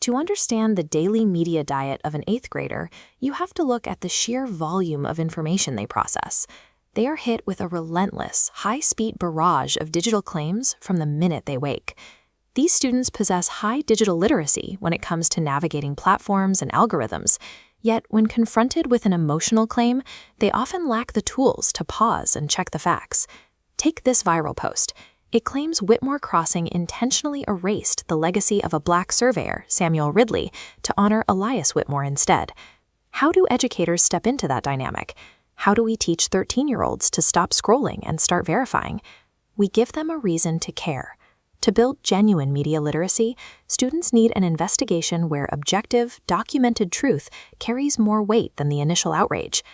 To understand the daily media diet of an 8th grader, you have to look at the sheer volume of information they process. They are hit with a relentless, high-speed barrage of digital claims from the minute they wake. These students possess high digital literacy when it comes to navigating platforms and algorithms, yet when confronted with an emotional claim, they often lack the tools to pause and check the facts. Take this viral post. It claims Whitmore Crossing intentionally erased the legacy of a black surveyor, Samuel Ridley, to honor Elias Whitmore instead. How do educators step into that dynamic? How do we teach 13-year-olds to stop scrolling and start verifying? We give them a reason to care. To build genuine media literacy, students need an investigation where objective, documented truth carries more weight than the initial outrage.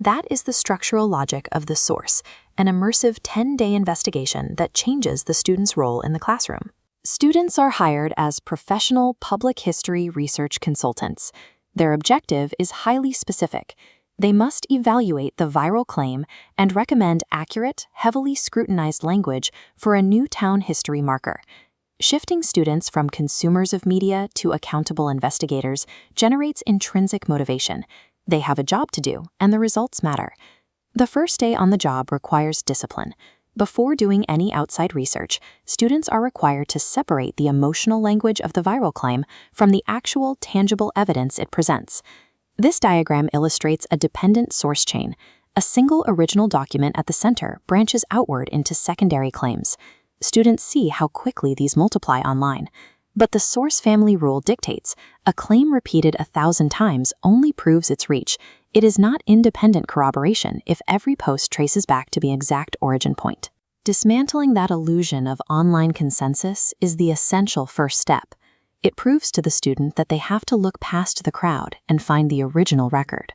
That is the structural logic of The Source, an immersive 10-day investigation that changes the student's role in the classroom. Students are hired as professional public history research consultants. Their objective is highly specific. They must evaluate the viral claim and recommend accurate, heavily scrutinized language for a new town history marker. Shifting students from consumers of media to accountable investigators generates intrinsic motivation. They have a job to do, and the results matter. The first day on the job requires discipline. Before doing any outside research, students are required to separate the emotional language of the viral claim from the actual, tangible evidence it presents. This diagram illustrates a dependent source chain. A single original document at the center branches outward into secondary claims. Students see how quickly these multiply online. But the source family rule dictates a claim repeated 1,000 times only proves its reach. It is not independent corroboration if every post traces back to the exact origin point. Dismantling that illusion of online consensus is the essential first step. It proves to the student that they have to look past the crowd and find the original record.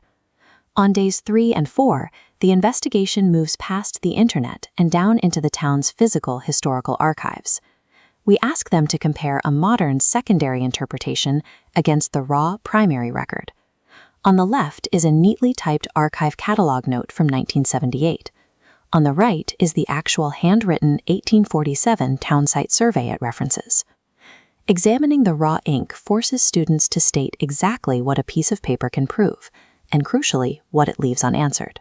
On days 3 and 4, the investigation moves past the internet and down into the town's physical historical archives. We ask them to compare a modern secondary interpretation against the raw primary record. On the left is a neatly typed archive catalog note from 1978. On the right is the actual handwritten 1847 townsite survey it references. Examining the raw ink forces students to state exactly what a piece of paper can prove, and crucially, what it leaves unanswered.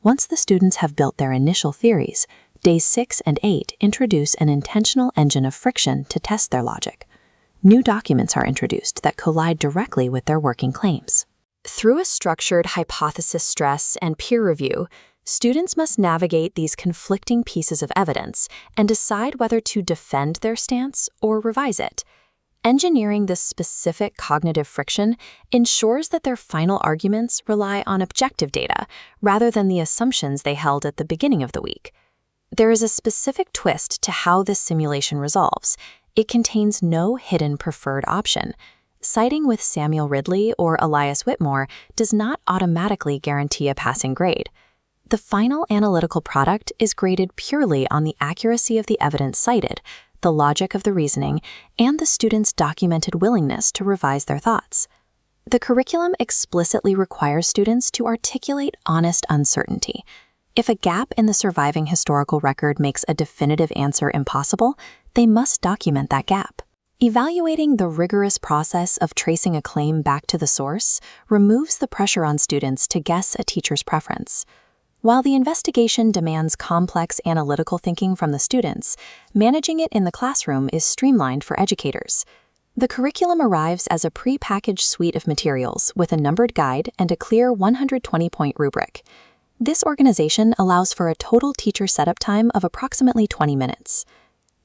Once the students have built their initial theories, days 6 and 8 introduce an intentional engine of friction to test their logic. New documents are introduced that collide directly with their working claims. Through a structured hypothesis stress and peer review, students must navigate these conflicting pieces of evidence and decide whether to defend their stance or revise it. Engineering this specific cognitive friction ensures that their final arguments rely on objective data rather than the assumptions they held at the beginning of the week. There is a specific twist to how this simulation resolves. It contains no hidden preferred option. Siding with Samuel Ridley or Elias Whitmore does not automatically guarantee a passing grade. The final analytical product is graded purely on the accuracy of the evidence cited, the logic of the reasoning, and the student's documented willingness to revise their thoughts. The curriculum explicitly requires students to articulate honest uncertainty. If a gap in the surviving historical record makes a definitive answer impossible, they must document that gap. Evaluating the rigorous process of tracing a claim back to the source removes the pressure on students to guess a teacher's preference. While the investigation demands complex analytical thinking from the students, managing it in the classroom is streamlined for educators. The curriculum arrives as a pre-packaged suite of materials with a numbered guide and a clear 120-point rubric. This organization allows for a total teacher setup time of approximately 20 minutes.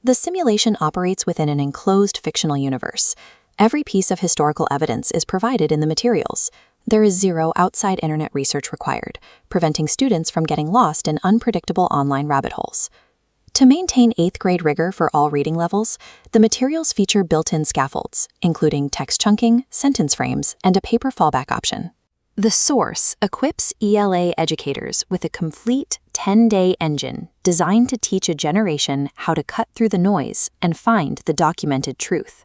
The simulation operates within an enclosed fictional universe. Every piece of historical evidence is provided in the materials. There is zero outside internet research required, preventing students from getting lost in unpredictable online rabbit holes. To maintain 8th grade rigor for all reading levels, the materials feature built-in scaffolds, including text chunking, sentence frames, and a paper fallback option. The Source equips ELA educators with a complete 10-day engine designed to teach a generation how to cut through the noise and find the documented truth.